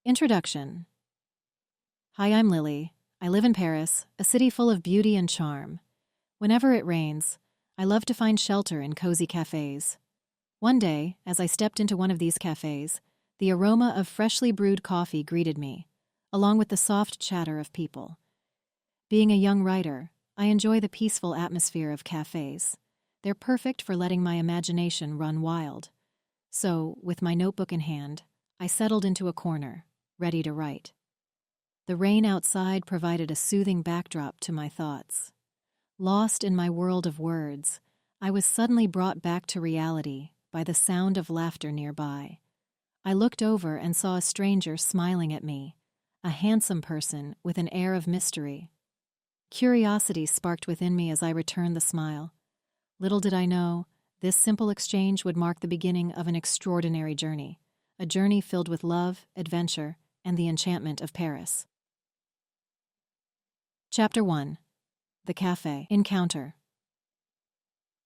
Introduction. Hi, I'm Lily. I live in Paris, a city full of beauty and charm. Whenever it rains, I love to find shelter in cozy cafes. One day, as I stepped into one of these cafes, the aroma of freshly brewed coffee greeted me, along with the soft chatter of people. Being a young writer, I enjoy the peaceful atmosphere of cafes. They're perfect for letting my imagination run wild. So, with my notebook in hand, I settled into a corner, ready to write. The rain outside provided a soothing backdrop to my thoughts. Lost in my world of words, I was suddenly brought back to reality by the sound of laughter nearby. I looked over and saw a stranger smiling at me, a handsome person with an air of mystery. Curiosity sparked within me as I returned the smile. Little did I know, this simple exchange would mark the beginning of an extraordinary journey, a journey filled with love, adventure, and the enchantment of Paris. Chapter 1. The Café Encounter.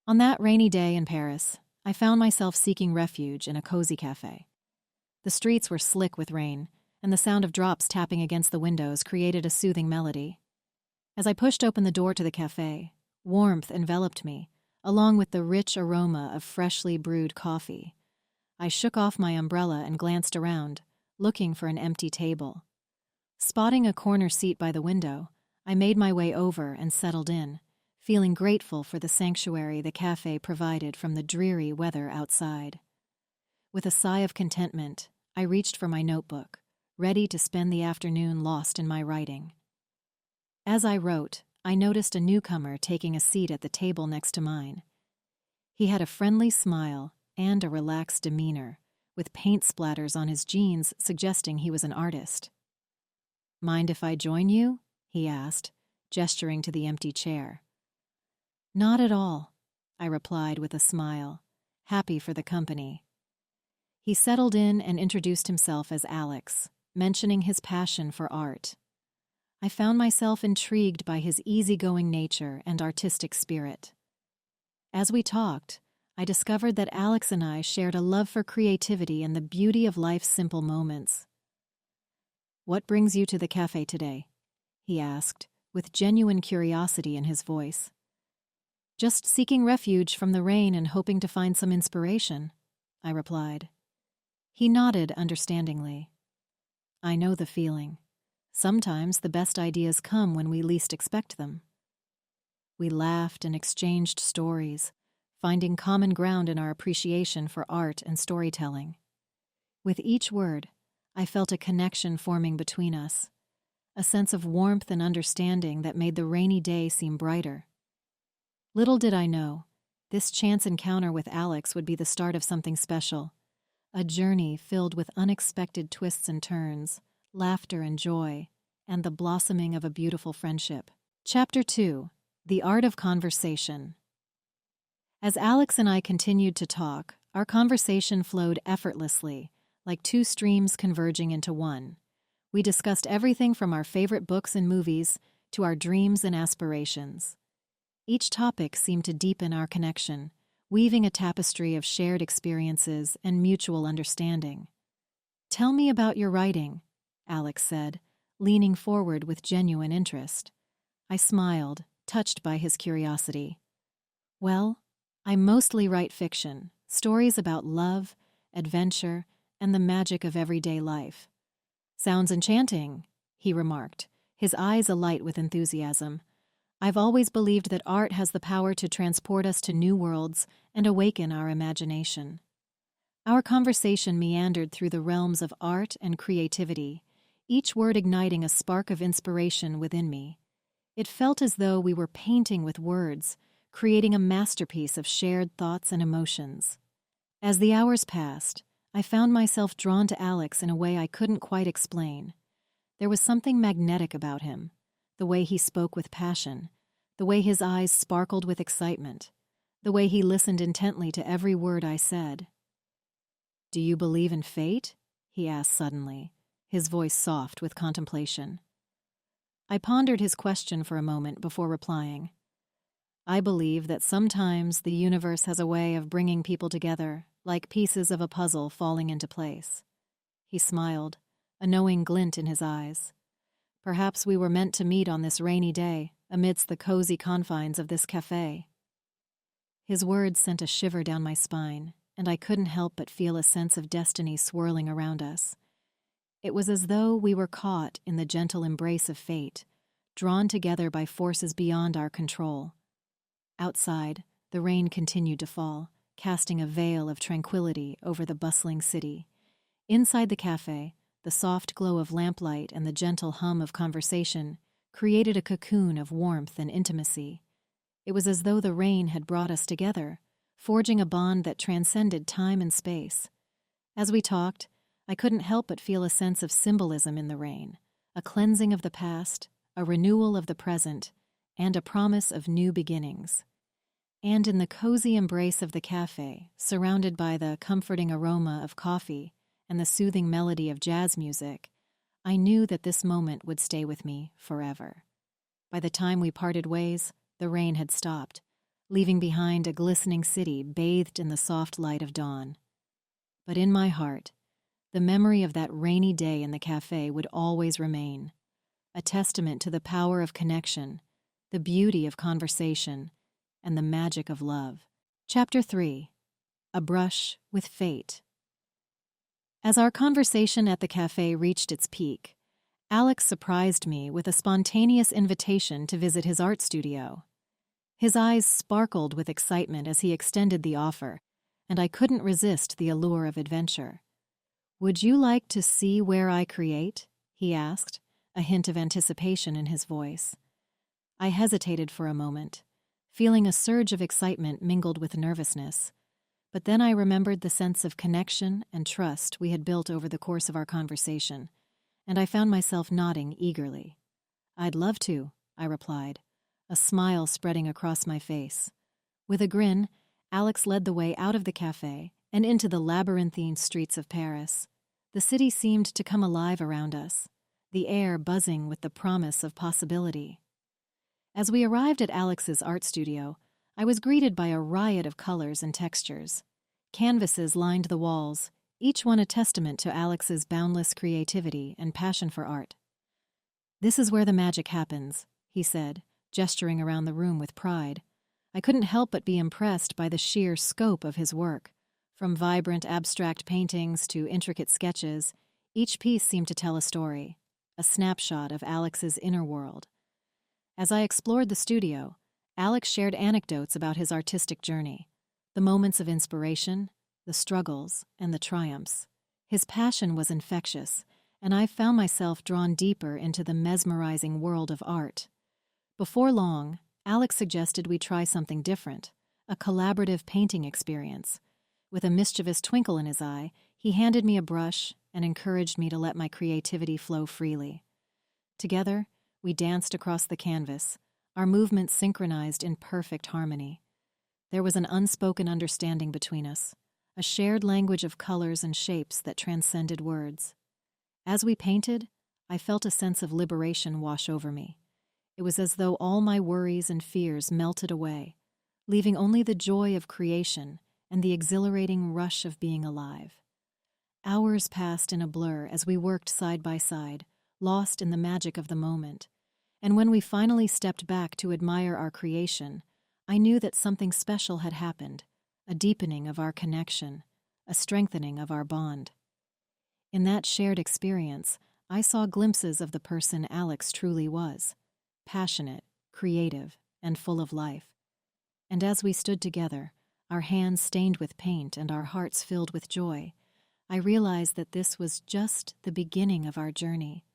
On that rainy day in Paris, I found myself seeking refuge in a cozy cafe. The streets were slick with rain, and the sound of drops tapping against the windows created a soothing melody. As I pushed open the door to the cafe, warmth enveloped me, along with the rich aroma of freshly brewed coffee. I shook off my umbrella and glanced around, looking for an empty table. Spotting a corner seat by the window, I made my way over and settled in, feeling grateful for the sanctuary the cafe provided from the dreary weather outside. With a sigh of contentment, I reached for my notebook, ready to spend the afternoon lost in my writing. As I wrote, I noticed a newcomer taking a seat at the table next to mine. He had a friendly smile and a relaxed demeanor, with paint splatters on his jeans suggesting he was an artist. "Mind if I join you?" he asked, gesturing to the empty chair. "Not at all," I replied with a smile, happy for the company. He settled in and introduced himself as Alex, mentioning his passion for art. I found myself intrigued by his easygoing nature and artistic spirit. As we talked, I discovered that Alex and I shared a love for creativity and the beauty of life's simple moments. "What brings you to the cafe today?" he asked, with genuine curiosity in his voice. "Just seeking refuge from the rain and hoping to find some inspiration," I replied. He nodded understandingly. "I know the feeling. Sometimes the best ideas come when we least expect them." We laughed and exchanged stories, finding common ground in our appreciation for art and storytelling. With each word, I felt a connection forming between us, a sense of warmth and understanding that made the rainy day seem brighter. Little did I know, this chance encounter with Alex would be the start of something special, a journey filled with unexpected twists and turns, laughter and joy, and the blossoming of a beautiful friendship. Chapter 2. The Art of Conversation. As Alex and I continued to talk, our conversation flowed effortlessly, like two streams converging into one. We discussed everything from our favorite books and movies to our dreams and aspirations. Each topic seemed to deepen our connection, weaving a tapestry of shared experiences and mutual understanding. "Tell me about your writing," Alex said, leaning forward with genuine interest. I smiled, touched by his curiosity. "Well, I mostly write fiction, stories about love, adventure, and the magic of everyday life." "Sounds enchanting," he remarked, his eyes alight with enthusiasm. "I've always believed that art has the power to transport us to new worlds and awaken our imagination." Our conversation meandered through the realms of art and creativity, each word igniting a spark of inspiration within me. It felt as though we were painting with words, creating a masterpiece of shared thoughts and emotions. As the hours passed, I found myself drawn to Alex in a way I couldn't quite explain. There was something magnetic about him, the way he spoke with passion, the way his eyes sparkled with excitement, the way he listened intently to every word I said. "Do you believe in fate?" he asked suddenly, his voice soft with contemplation. I pondered his question for a moment before replying. "I believe that sometimes the universe has a way of bringing people together, like pieces of a puzzle falling into place." He smiled, a knowing glint in his eyes. Perhaps we were meant to meet on this rainy day, amidst the cozy confines of this café. His words sent a shiver down my spine, and I couldn't help but feel a sense of destiny swirling around us. It was as though we were caught in the gentle embrace of fate, drawn together by forces beyond our control. Outside, the rain continued to fall, casting a veil of tranquility over the bustling city. Inside the cafe, the soft glow of lamplight and the gentle hum of conversation created a cocoon of warmth and intimacy. It was as though the rain had brought us together, forging a bond that transcended time and space. As we talked, I couldn't help but feel a sense of symbolism in the rain, a cleansing of the past, a renewal of the present, and a promise of new beginnings. And in the cozy embrace of the cafe, surrounded by the comforting aroma of coffee and the soothing melody of jazz music, I knew that this moment would stay with me forever. By the time we parted ways, the rain had stopped, leaving behind a glistening city bathed in the soft light of dawn. But in my heart, the memory of that rainy day in the cafe would always remain, a testament to the power of connection, the beauty of conversation, and the magic of love. Chapter 3. A Brush with Fate. As our conversation at the cafe reached its peak, Alex surprised me with a spontaneous invitation to visit his art studio. His eyes sparkled with excitement as he extended the offer, and I couldn't resist the allure of adventure. "Would you like to see where I create?" he asked, a hint of anticipation in his voice. I hesitated for a moment, feeling a surge of excitement mingled with nervousness. But then I remembered the sense of connection and trust we had built over the course of our conversation, and I found myself nodding eagerly. "I'd love to," I replied, a smile spreading across my face. With a grin, Alex led the way out of the cafe and into the labyrinthine streets of Paris. The city seemed to come alive around us, the air buzzing with the promise of possibility. As we arrived at Alex's art studio, I was greeted by a riot of colors and textures. Canvases lined the walls, each one a testament to Alex's boundless creativity and passion for art. "This is where the magic happens," he said, gesturing around the room with pride. I couldn't help but be impressed by the sheer scope of his work. From vibrant abstract paintings to intricate sketches, each piece seemed to tell a story, a snapshot of Alex's inner world. As I explored the studio, Alex shared anecdotes about his artistic journey, the moments of inspiration, the struggles, and the triumphs. His passion was infectious, and I found myself drawn deeper into the mesmerizing world of art. Before long, Alex suggested we try something different, a collaborative painting experience. With a mischievous twinkle in his eye, he handed me a brush and encouraged me to let my creativity flow freely. Together, we danced across the canvas, our movements synchronized in perfect harmony. There was an unspoken understanding between us, a shared language of colors and shapes that transcended words. As we painted, I felt a sense of liberation wash over me. It was as though all my worries and fears melted away, leaving only the joy of creation and the exhilarating rush of being alive. Hours passed in a blur as we worked side by side, lost in the magic of the moment. And when we finally stepped back to admire our creation, I knew that something special had happened, a deepening of our connection, a strengthening of our bond. In that shared experience, I saw glimpses of the person Alex truly was, passionate, creative, and full of life. And as we stood together, our hands stained with paint and our hearts filled with joy, I realized that this was just the beginning of our journey,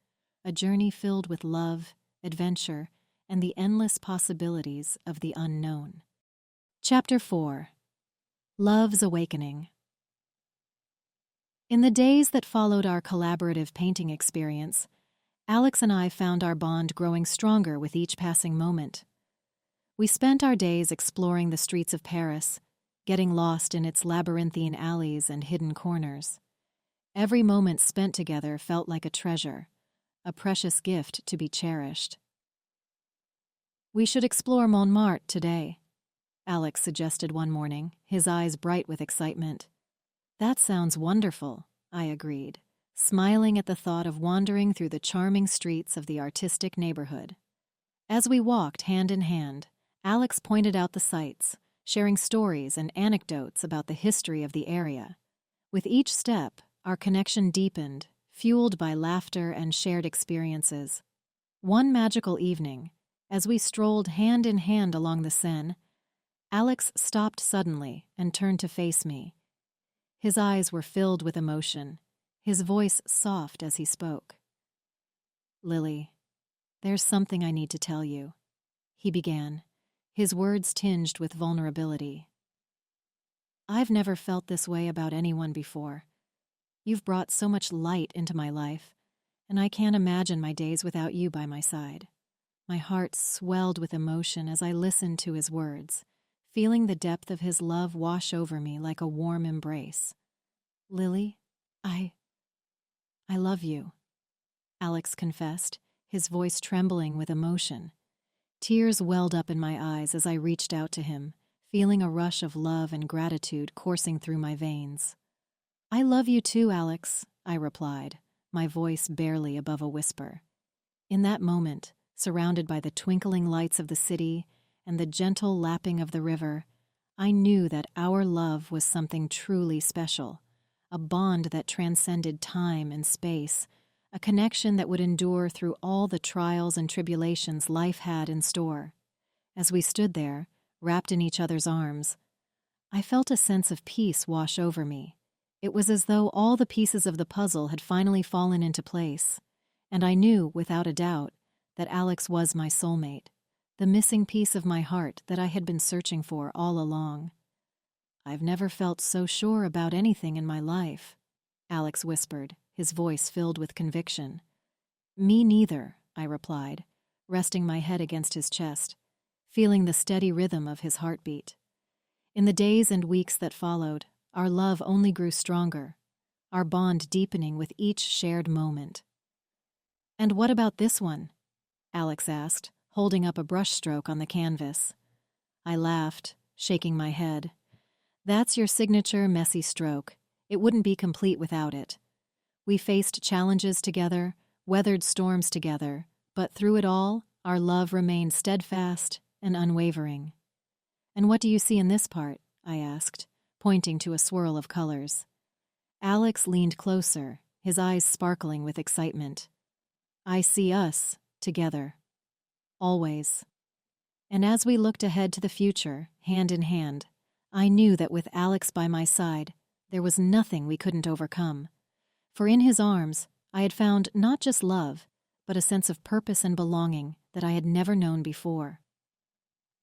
a journey filled with love, adventure, and the endless possibilities of the unknown. Chapter 4. Love's Awakening. In the days that followed our collaborative painting experience, Alex and I found our bond growing stronger with each passing moment. We spent our days exploring the streets of Paris, getting lost in its labyrinthine alleys and hidden corners. Every moment spent together felt like a treasure, a precious gift to be cherished. "We should explore Montmartre today," Alex suggested one morning, his eyes bright with excitement. "That sounds wonderful," I agreed, smiling at the thought of wandering through the charming streets of the artistic neighborhood. As we walked hand in hand, Alex pointed out the sights, sharing stories and anecdotes about the history of the area. With each step, our connection deepened, fueled by laughter and shared experiences. One magical evening, as we strolled hand in hand along the Seine, Alex stopped suddenly and turned to face me. His eyes were filled with emotion, his voice soft as he spoke. "Lily, there's something I need to tell you," he began, his words tinged with vulnerability. "I've never felt this way about anyone before. You've brought so much light into my life, and I can't imagine my days without you by my side." My heart swelled with emotion as I listened to his words, feeling the depth of his love wash over me like a warm embrace. "Lily, I love you," Alex confessed, his voice trembling with emotion. Tears welled up in my eyes as I reached out to him, feeling a rush of love and gratitude coursing through my veins. "I love you too, Alex," I replied, my voice barely above a whisper. In that moment, surrounded by the twinkling lights of the city and the gentle lapping of the river, I knew that our love was something truly special, a bond that transcended time and space, a connection that would endure through all the trials and tribulations life had in store. As we stood there, wrapped in each other's arms, I felt a sense of peace wash over me. It was as though all the pieces of the puzzle had finally fallen into place, and I knew, without a doubt, that Alex was my soulmate, the missing piece of my heart that I had been searching for all along. "I've never felt so sure about anything in my life," Alex whispered, his voice filled with conviction. "Me neither," I replied, resting my head against his chest, feeling the steady rhythm of his heartbeat. In the days and weeks that followed, our love only grew stronger, our bond deepening with each shared moment. "And what about this one?" Alex asked, holding up a brushstroke on the canvas. I laughed, shaking my head. "That's your signature messy stroke. It wouldn't be complete without it. We faced challenges together, weathered storms together, but through it all, our love remained steadfast and unwavering." "And what do you see in this part?" I asked, pointing to a swirl of colors. Alex leaned closer, his eyes sparkling with excitement. "I see us, together. Always." And as we looked ahead to the future, hand in hand, I knew that with Alex by my side, there was nothing we couldn't overcome. For in his arms, I had found not just love, but a sense of purpose and belonging that I had never known before.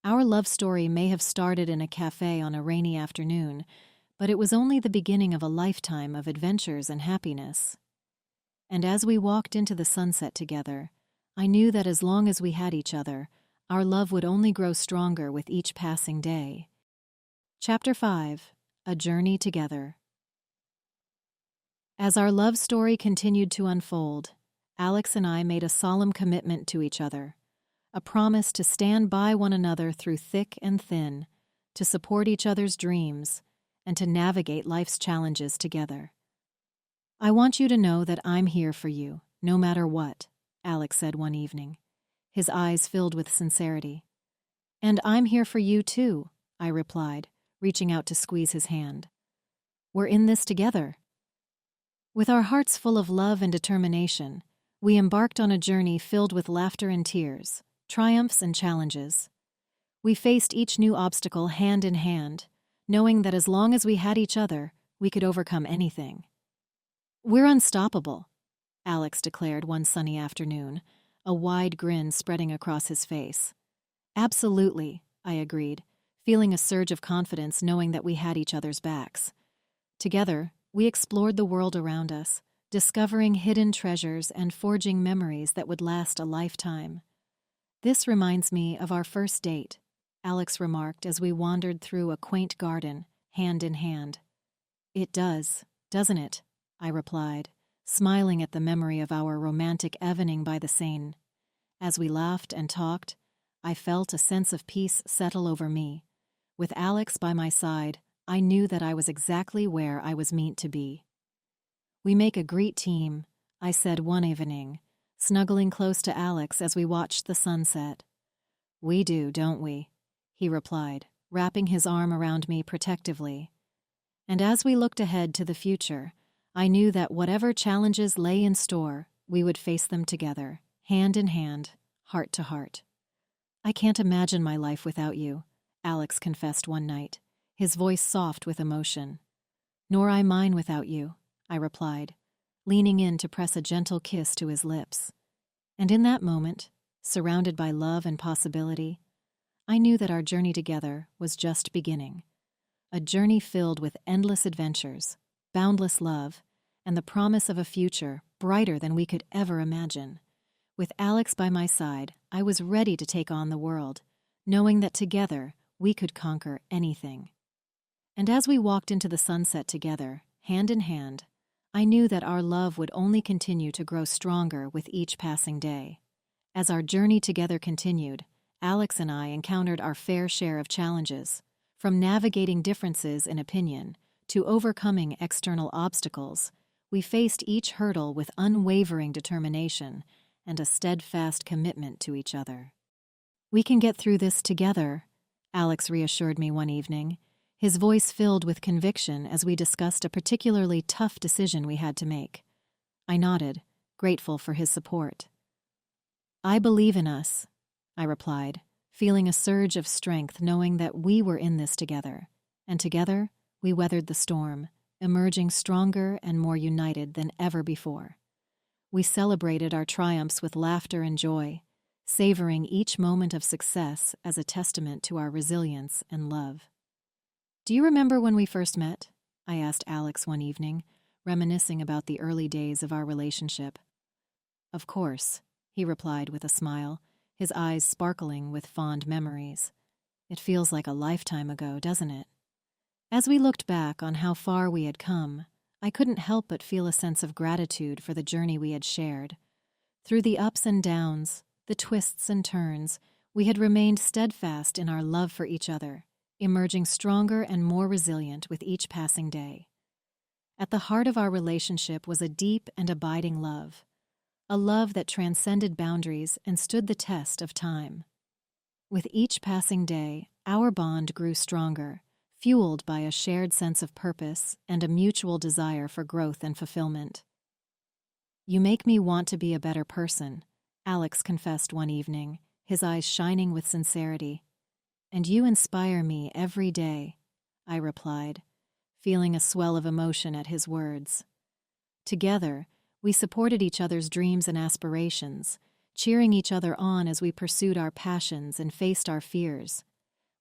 Our love story may have started in a cafe on a rainy afternoon, but it was only the beginning of a lifetime of adventures and happiness. And as we walked into the sunset together, I knew that as long as we had each other, our love would only grow stronger with each passing day. Chapter 5: A Journey Together. As our love story continued to unfold, Alex and I made a solemn commitment to each other, a promise to stand by one another through thick and thin, to support each other's dreams, and to navigate life's challenges together. "I want you to know that I'm here for you, no matter what," Alex said one evening, his eyes filled with sincerity. "And I'm here for you too," I replied, reaching out to squeeze his hand. "We're in this together." With our hearts full of love and determination, we embarked on a journey filled with laughter and tears, triumphs and challenges. We faced each new obstacle hand in hand, knowing that as long as we had each other, we could overcome anything. "We're unstoppable," Alex declared one sunny afternoon, a wide grin spreading across his face. "Absolutely," I agreed, feeling a surge of confidence knowing that we had each other's backs. Together, we explored the world around us, discovering hidden treasures and forging memories that would last a lifetime. "This reminds me of our first date," Alex remarked as we wandered through a quaint garden, hand in hand. "It does, doesn't it?" I replied, smiling at the memory of our romantic evening by the Seine. As we laughed and talked, I felt a sense of peace settle over me. With Alex by my side, I knew that I was exactly where I was meant to be. "We make a great team," I said one evening, snuggling close to Alex as we watched the sunset. "We do, don't we?" he replied, wrapping his arm around me protectively. And as we looked ahead to the future, I knew that whatever challenges lay in store, we would face them together, hand in hand, heart to heart. "I can't imagine my life without you," Alex confessed one night, his voice soft with emotion. "Nor I mine without you," I replied, leaning in to press a gentle kiss to his lips. And in that moment, surrounded by love and possibility, I knew that our journey together was just beginning. A journey filled with endless adventures, boundless love, and the promise of a future brighter than we could ever imagine. With Alex by my side, I was ready to take on the world, knowing that together we could conquer anything. And as we walked into the sunset together, hand in hand, I knew that our love would only continue to grow stronger with each passing day. As our journey together continued, Alex and I encountered our fair share of challenges, from navigating differences in opinion to overcoming external obstacles. We faced each hurdle with unwavering determination and a steadfast commitment to each other. "We can get through this together," Alex reassured me one evening, his voice filled with conviction as we discussed a particularly tough decision we had to make. I nodded, grateful for his support. "I believe in us," I replied, feeling a surge of strength knowing that we were in this together. And together, we weathered the storm, emerging stronger and more united than ever before. We celebrated our triumphs with laughter and joy, savoring each moment of success as a testament to our resilience and love. "Do you remember when we first met?" I asked Alex one evening, reminiscing about the early days of our relationship. "Of course," he replied with a smile, his eyes sparkling with fond memories. "It feels like a lifetime ago, doesn't it?" As we looked back on how far we had come, I couldn't help but feel a sense of gratitude for the journey we had shared. Through the ups and downs, the twists and turns, we had remained steadfast in our love for each other, emerging stronger and more resilient with each passing day. At the heart of our relationship was a deep and abiding love, a love that transcended boundaries and stood the test of time. With each passing day, our bond grew stronger, fueled by a shared sense of purpose and a mutual desire for growth and fulfillment. "You make me want to be a better person," Alex confessed one evening, his eyes shining with sincerity. "And you inspire me every day," I replied, feeling a swell of emotion at his words. Together, we supported each other's dreams and aspirations, cheering each other on as we pursued our passions and faced our fears.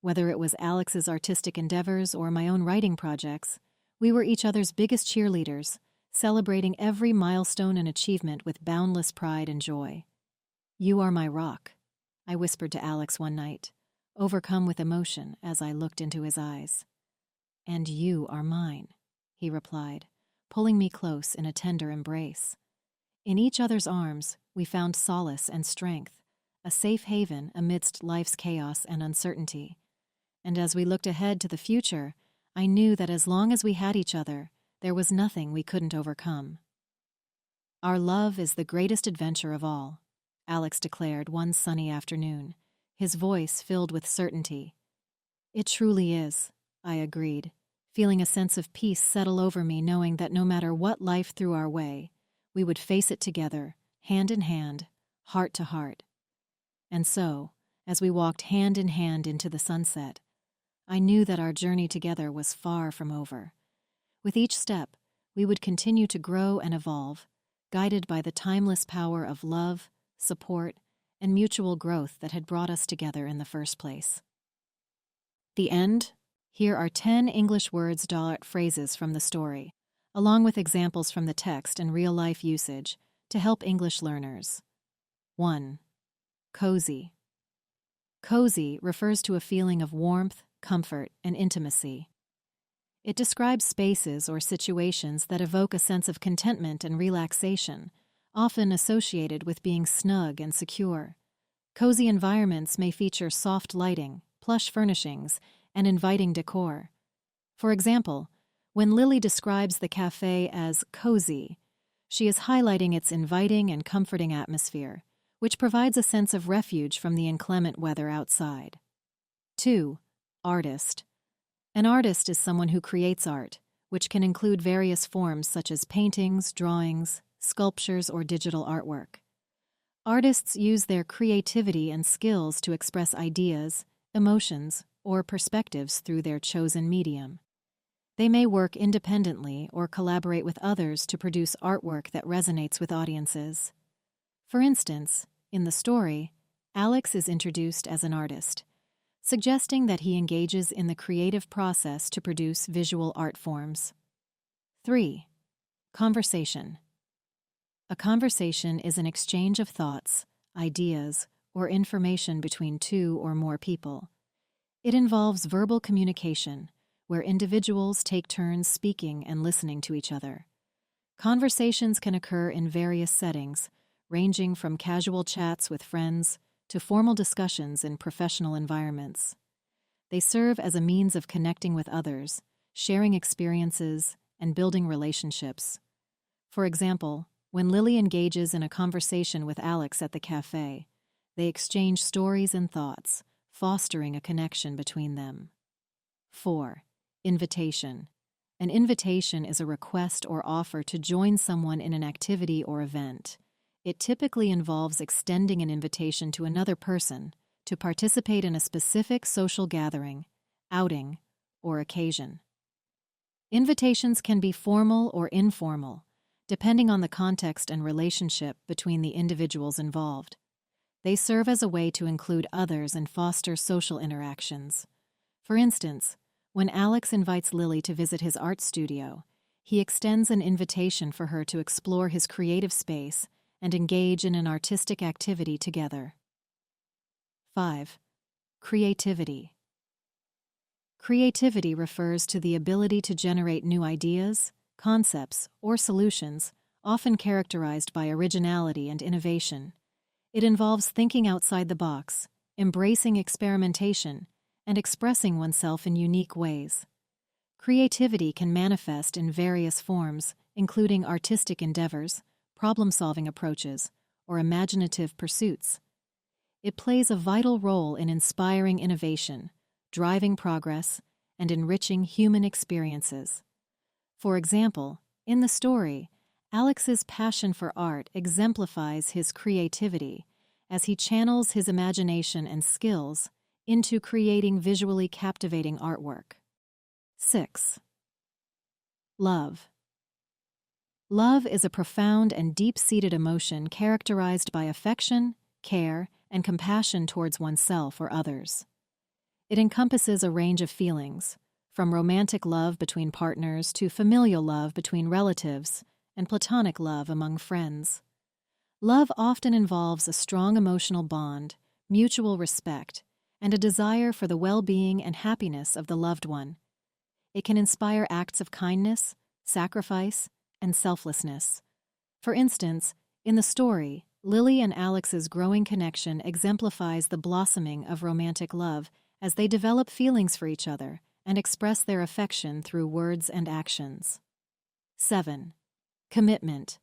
Whether it was Alex's artistic endeavors or my own writing projects, we were each other's biggest cheerleaders, celebrating every milestone and achievement with boundless pride and joy. "You are my rock," I whispered to Alex one night, overcome with emotion as I looked into his eyes. "And you are mine," he replied, pulling me close in a tender embrace. In each other's arms, we found solace and strength, a safe haven amidst life's chaos and uncertainty. And as we looked ahead to the future, I knew that as long as we had each other, there was nothing we couldn't overcome. "Our love is the greatest adventure of all," Alex declared one sunny afternoon, his voice filled with certainty. "It truly is," I agreed, feeling a sense of peace settle over me knowing that no matter what life threw our way, we would face it together, hand in hand, heart to heart. And so, as we walked hand in hand into the sunset, I knew that our journey together was far from over. With each step, we would continue to grow and evolve, guided by the timeless power of love, support, and mutual growth that had brought us together in the first place. The end? Here are 10 English words phrases from the story, along with examples from the text and real-life usage to help English learners. 1. Cozy. Cozy refers to a feeling of warmth, comfort, and intimacy. It describes spaces or situations that evoke a sense of contentment and relaxation, often associated with being snug and secure. Cozy environments may feature soft lighting, plush furnishings, and inviting decor. For example, When Lily describes the cafe as cozy, she is highlighting its inviting and comforting atmosphere, which provides a sense of refuge from the inclement weather outside. 2. Artist. An artist is someone who creates art, which can include various forms such as paintings, drawings, sculptures, or digital artwork. Artists use their creativity and skills to express ideas, emotions, or perspectives through their chosen medium. They may work independently or collaborate with others to produce artwork that resonates with audiences. For instance, in the story, Alex is introduced as an artist, suggesting that he engages in the creative process to produce visual art forms. 3. Conversation. A conversation is an exchange of thoughts, ideas, or information between two or more people. It involves verbal communication, where individuals take turns speaking and listening to each other. Conversations can occur in various settings, ranging from casual chats with friends to formal discussions in professional environments. They serve as a means of connecting with others, sharing experiences, and building relationships. For example, when Lily engages in a conversation with Alex at the cafe, they exchange stories and thoughts, fostering a connection between them. 4. Invitation. An invitation is a request or offer to join someone in an activity or event. It typically involves extending an invitation to another person to participate in a specific social gathering, outing, or occasion. Invitations can be formal or informal, depending on the context and relationship between the individuals involved. They serve as a way to include others and foster social interactions. For instance, when Alex invites Lily to visit his art studio, he extends an invitation for her to explore his creative space and engage in an artistic activity together. 5. Creativity. Creativity refers to the ability to generate new ideas, concepts, or solutions, often characterized by originality and innovation. It involves thinking outside the box, embracing experimentation, and expressing oneself in unique ways. Creativity can manifest in various forms, including artistic endeavors, problem-solving approaches, or imaginative pursuits. It plays a vital role in inspiring innovation, driving progress, and enriching human experiences. For example, in the story, Alex's passion for art exemplifies his creativity as he channels his imagination and skills into creating visually captivating artwork. 6. Love. Love is a profound and deep-seated emotion characterized by affection, care, and compassion towards oneself or others. It encompasses a range of feelings, from romantic love between partners to familial love between relatives and platonic love among friends. Love often involves a strong emotional bond, mutual respect, and a desire for the well-being and happiness of the loved one. It can inspire acts of kindness, sacrifice, and selflessness. For instance, in the story, Lily and Alex's growing connection exemplifies the blossoming of romantic love as they develop feelings for each other and express their affection through words and actions. 7. Commitment.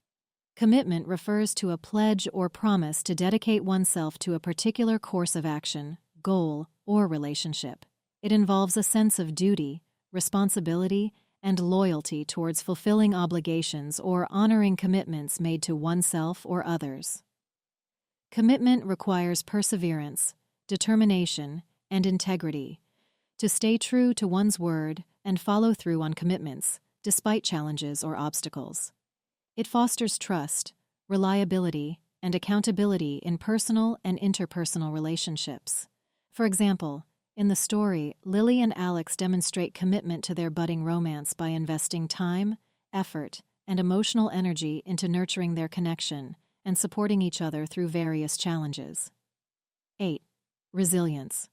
Commitment refers to a pledge or promise to dedicate oneself to a particular course of action, goal, or relationship. It involves a sense of duty, responsibility, and loyalty towards fulfilling obligations or honoring commitments made to oneself or others. Commitment requires perseverance, determination, and integrity to stay true to one's word and follow through on commitments, despite challenges or obstacles. It fosters trust, reliability, and accountability in personal and interpersonal relationships. For example, in the story, Lily and Alex demonstrate commitment to their budding romance by investing time, effort, and emotional energy into nurturing their connection and supporting each other through various challenges. 8. Resilience.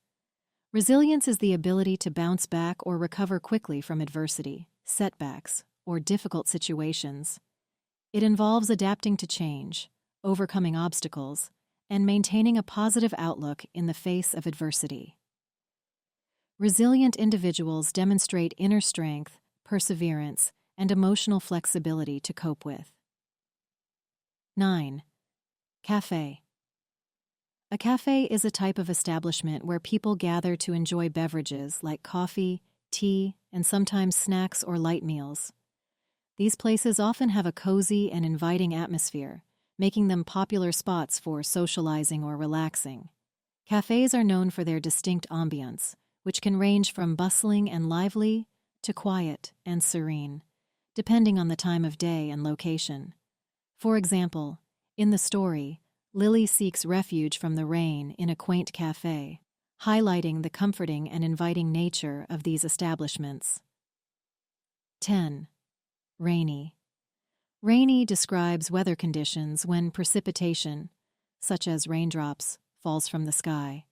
Resilience is the ability to bounce back or recover quickly from adversity, setbacks, or difficult situations. It involves adapting to change, overcoming obstacles, and maintaining a positive outlook in the face of adversity. Resilient individuals demonstrate inner strength, perseverance, and emotional flexibility to cope with. 9. Café. A café is a type of establishment where people gather to enjoy beverages like coffee, tea, and sometimes snacks or light meals. These places often have a cozy and inviting atmosphere, making them popular spots for socializing or relaxing. Cafés are known for their distinct ambience, which can range from bustling and lively to quiet and serene, depending on the time of day and location. For example, in the story, Lily seeks refuge from the rain in a quaint café, highlighting the comforting and inviting nature of these establishments. 10. Rainy. Rainy describes weather conditions when precipitation, such as raindrops, falls from the sky.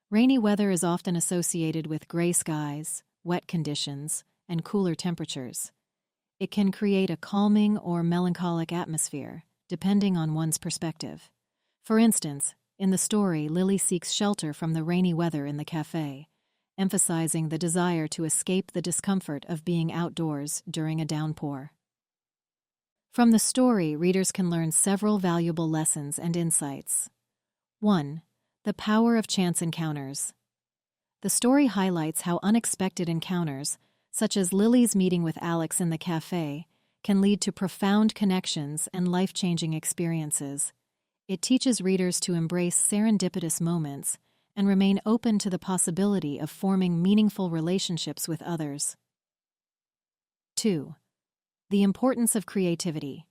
Rainy weather is often associated with gray skies, wet conditions, and cooler temperatures. It can create a calming or melancholic atmosphere, depending on one's perspective. For instance, in the story, Lily seeks shelter from the rainy weather in the café, emphasizing the desire to escape the discomfort of being outdoors during a downpour. From the story, readers can learn several valuable lessons and insights. 1. The power of chance encounters. The story highlights how unexpected encounters, such as Lily's meeting with Alex in the café, can lead to profound connections and life-changing experiences. It teaches readers to embrace serendipitous moments and remain open to the possibility of forming meaningful relationships with others. 2. The importance of creativity.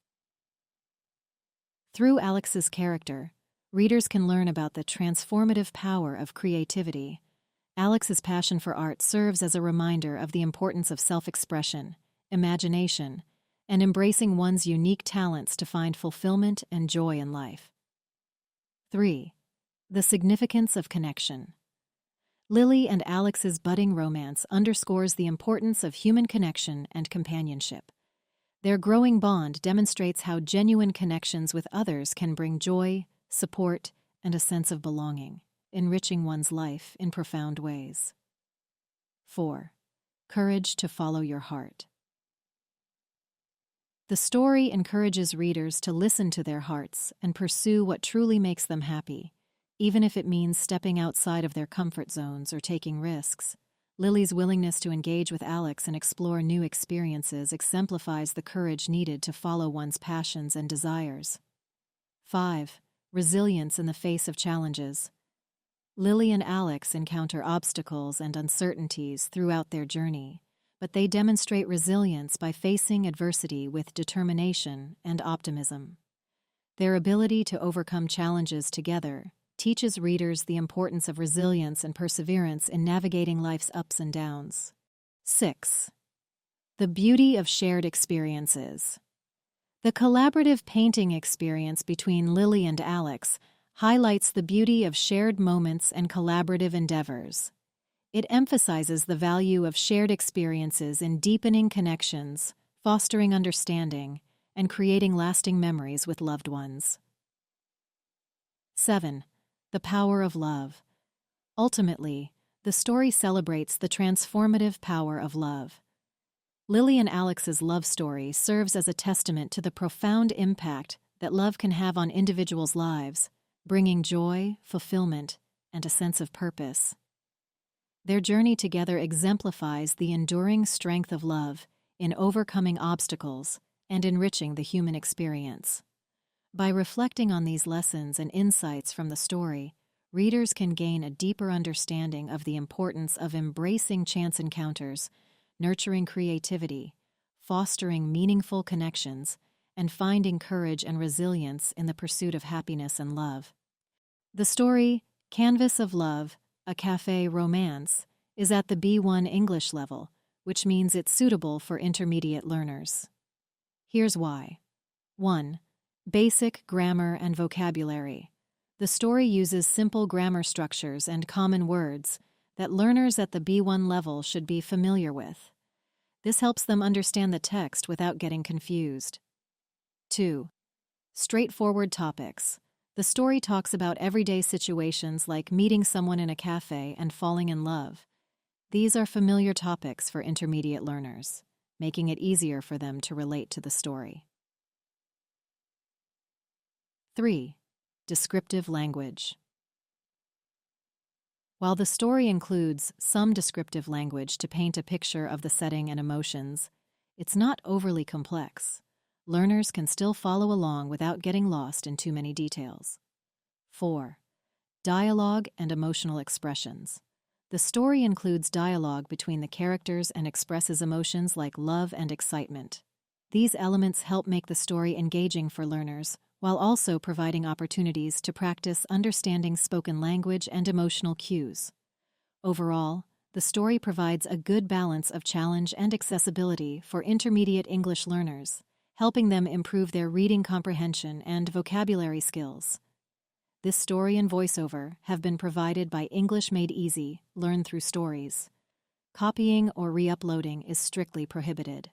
Through Alex's character, readers can learn about the transformative power of creativity. Alex's passion for art serves as a reminder of the importance of self-expression, imagination, and embracing one's unique talents to find fulfillment and joy in life. 3. The significance of connection. Lily and Alex's budding romance underscores the importance of human connection and companionship. Their growing bond demonstrates how genuine connections with others can bring joy, support, and a sense of belonging, enriching one's life in profound ways. 4. Courage to follow your heart. The story encourages readers to listen to their hearts and pursue what truly makes them happy, even if it means stepping outside of their comfort zones or taking risks. Lily's willingness to engage with Alex and explore new experiences exemplifies the courage needed to follow one's passions and desires. 5. Resilience in the face of challenges. Lily and Alex encounter obstacles and uncertainties throughout their journey, but they demonstrate resilience by facing adversity with determination and optimism. Their ability to overcome challenges together teaches readers the importance of resilience and perseverance in navigating life's ups and downs. 6. The beauty of shared experiences. The collaborative painting experience between Lily and Alex highlights the beauty of shared moments and collaborative endeavors. It emphasizes the value of shared experiences in deepening connections, fostering understanding, and creating lasting memories with loved ones. 7. The power of love. Ultimately, the story celebrates the transformative power of love. Lily and Alex's love story serves as a testament to the profound impact that love can have on individuals' lives, bringing joy, fulfillment, and a sense of purpose. Their journey together exemplifies the enduring strength of love in overcoming obstacles and enriching the human experience. By reflecting on these lessons and insights from the story, readers can gain a deeper understanding of the importance of embracing chance encounters, nurturing creativity, fostering meaningful connections, and finding courage and resilience in the pursuit of happiness and love. The story, Canvas of Love, a Café Romance, is at the B1 English level, which means it's suitable for intermediate learners. Here's why. 1. Basic grammar and vocabulary. The story uses simple grammar structures and common words that learners at the B1 level should be familiar with. This helps them understand the text without getting confused. 2. Straightforward topics. The story talks about everyday situations like meeting someone in a cafe and falling in love. These are familiar topics for intermediate learners. making it easier for them to relate to the story. 3. Descriptive language. While the story includes some descriptive language to paint a picture of the setting and emotions, it's not overly complex. Learners can still follow along without getting lost in too many details. 4. Dialogue and emotional expressions. The story includes dialogue between the characters and expresses emotions like love and excitement. These elements help make the story engaging for learners, while also providing opportunities to practice understanding spoken language and emotional cues. Overall, the story provides a good balance of challenge and accessibility for intermediate English learners, helping them improve their reading comprehension and vocabulary skills. This story and voiceover have been provided by English Made Easy, Learn Through Stories. Copying or re-uploading is strictly prohibited.